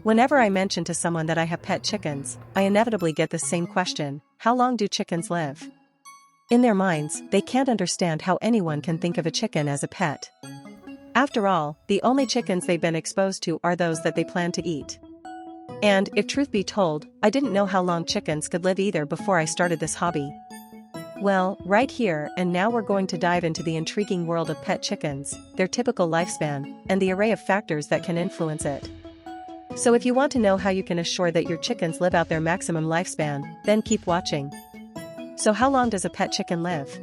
Whenever I mention to someone that I have pet chickens, I inevitably get the same question: how long do chickens live? In their minds, they can't understand how anyone can think of a chicken as a pet. After all, the only chickens they've been exposed to are those that they plan to eat. And, if truth be told, I didn't know how long chickens could live either before I started this hobby. Well, right here and now we're going to dive into the intriguing world of pet chickens, their typical lifespan, and the array of factors that can influence it. So if you want to know how you can assure that your chickens live out their maximum lifespan, then keep watching. So how long does a pet chicken live?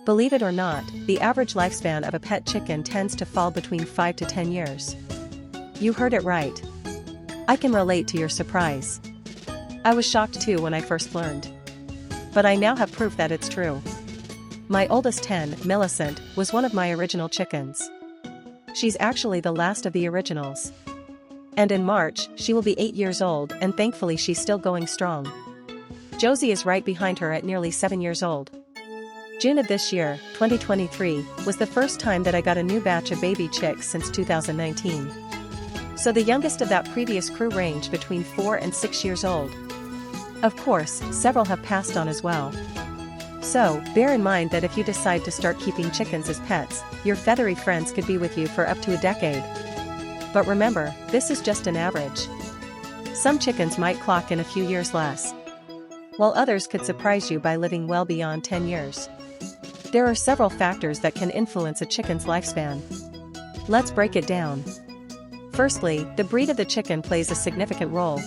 Believe it or not, the average lifespan of a pet chicken tends to fall between 5 to 10 years. You heard it right. I can relate to your surprise. I was shocked too when I first learned. But I now have proof that it's true. My oldest hen, Millicent, was one of my original chickens. She's actually the last of the originals. And in March, she will be 8 years old, and thankfully she's still going strong. Josie is right behind her at nearly 7 years old. June of this year, 2023, was the first time that I got a new batch of baby chicks since 2019. So the youngest of that previous crew ranged between 4 and 6 years old. Of course, several have passed on as well. So, bear in mind that if you decide to start keeping chickens as pets, your feathery friends could be with you for up to a decade. But remember, this is just an average. Some chickens might clock in a few years less, while others could surprise you by living well beyond 10 years. There are several factors that can influence a chicken's lifespan. Let's break it down. Firstly, the breed of the chicken plays a significant role.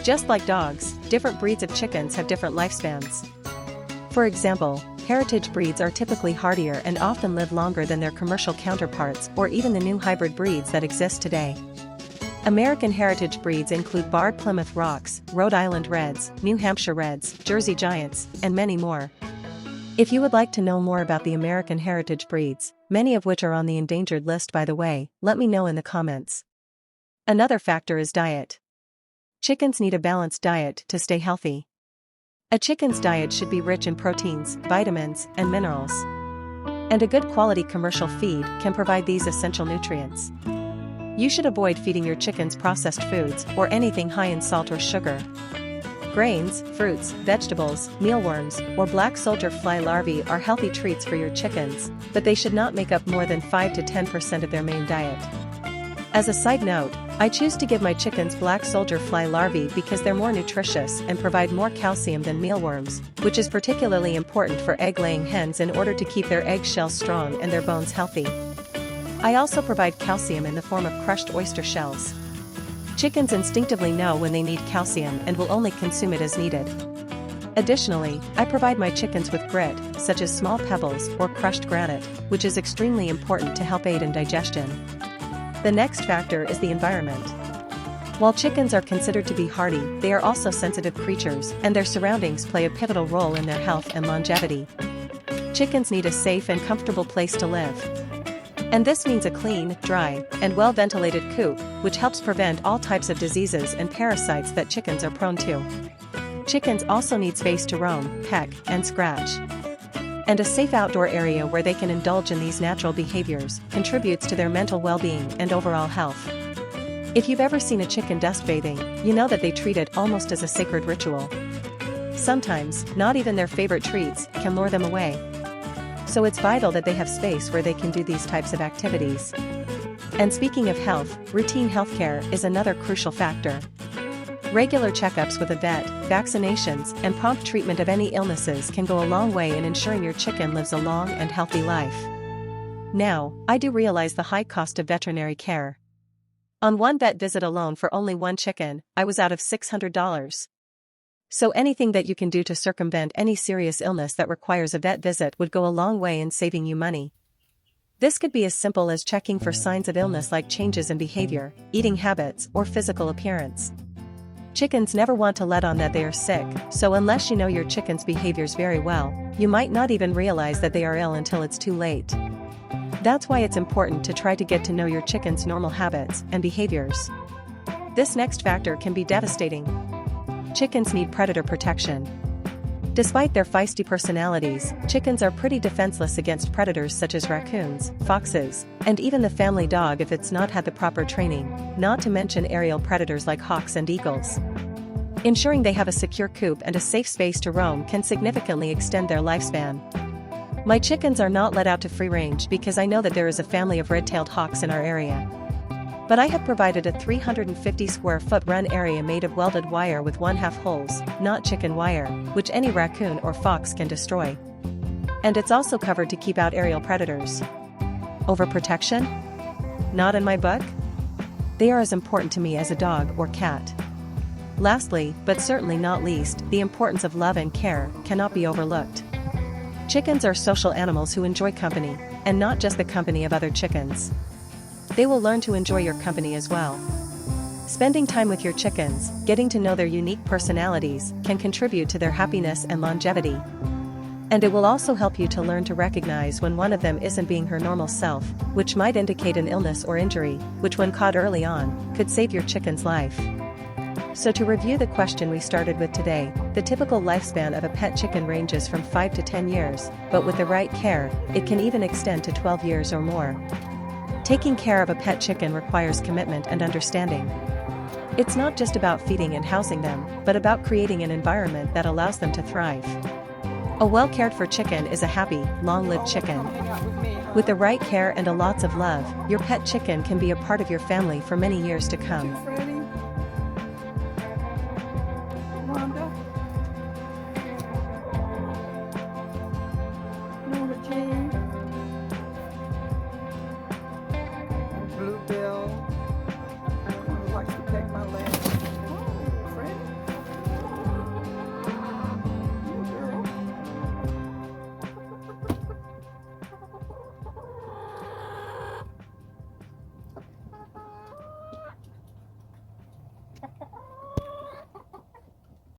Just like dogs, different breeds of chickens have different lifespans. For example, heritage breeds are typically hardier and often live longer than their commercial counterparts or even the new hybrid breeds that exist today. American heritage breeds include Barred Plymouth Rocks, Rhode Island Reds, New Hampshire Reds, Jersey Giants, and many more. If you would like to know more about the American heritage breeds, many of which are on the endangered list by the way, let me know in the comments. Another factor is diet. Chickens need a balanced diet to stay healthy. A chicken's diet should be rich in proteins, vitamins, and minerals. And a good quality commercial feed can provide these essential nutrients. You should avoid feeding your chickens processed foods or anything high in salt or sugar. Grains, fruits, vegetables, mealworms, or black soldier fly larvae are healthy treats for your chickens, but they should not make up more than 5 to 10% of their main diet. As a side note, I choose to give my chickens black soldier fly larvae because they're more nutritious and provide more calcium than mealworms, which is particularly important for egg-laying hens in order to keep their eggshells strong and their bones healthy. I also provide calcium in the form of crushed oyster shells. Chickens instinctively know when they need calcium and will only consume it as needed. Additionally, I provide my chickens with grit, such as small pebbles or crushed granite, which is extremely important to help aid in digestion. The next factor is the environment. While chickens are considered to be hardy, they are also sensitive creatures, and their surroundings play a pivotal role in their health and longevity. Chickens need a safe and comfortable place to live. And this means a clean, dry, and well-ventilated coop, which helps prevent all types of diseases and parasites that chickens are prone to. Chickens also need space to roam, peck, and scratch. And a safe outdoor area where they can indulge in these natural behaviors contributes to their mental well-being and overall health. If you've ever seen a chicken dust bathing, you know that they treat it almost as a sacred ritual. Sometimes, not even their favorite treats can lure them away. So it's vital that they have space where they can do these types of activities. And speaking of health, routine healthcare is another crucial factor. Regular checkups with a vet, vaccinations, and prompt treatment of any illnesses can go a long way in ensuring your chicken lives a long and healthy life. Now, I do realize the high cost of veterinary care. On one vet visit alone for only one chicken, I was out of $600. So anything that you can do to circumvent any serious illness that requires a vet visit would go a long way in saving you money. This could be as simple as checking for signs of illness like changes in behavior, eating habits, or physical appearance. Chickens never want to let on that they are sick, so unless you know your chicken's behaviors very well, you might not even realize that they are ill until it's too late. That's why it's important to try to get to know your chicken's normal habits and behaviors. This next factor can be devastating. Chickens need predator protection. Despite their feisty personalities, chickens are pretty defenseless against predators such as raccoons, foxes, and even the family dog if it's not had the proper training, not to mention aerial predators like hawks and eagles. Ensuring they have a secure coop and a safe space to roam can significantly extend their lifespan. My chickens are not let out to free range because I know that there is a family of red-tailed hawks in our area. But I have provided a 350 square foot run area made of welded wire with 1/2 holes, not chicken wire, which any raccoon or fox can destroy. And it's also covered to keep out aerial predators. Overprotection? Not in my book? They are as important to me as a dog or cat. Lastly, but certainly not least, the importance of love and care cannot be overlooked. Chickens are social animals who enjoy company, and not just the company of other chickens. They will learn to enjoy your company as well. Spending time with your chickens, getting to know their unique personalities, can contribute to their happiness and longevity. And it will also help you to learn to recognize when one of them isn't being her normal self, which might indicate an illness or injury, which when caught early on, could save your chicken's life. So to review the question we started with today, the typical lifespan of a pet chicken ranges from 5 to 10 years, but with the right care, it can even extend to 12 years or more. Taking care of a pet chicken requires commitment and understanding. It's not just about feeding and housing them, but about creating an environment that allows them to thrive. A well-cared-for chicken is a happy, long-lived chicken. With the right care and lots of love, your pet chicken can be a part of your family for many years to come. Bluebell, likes to peck my leg.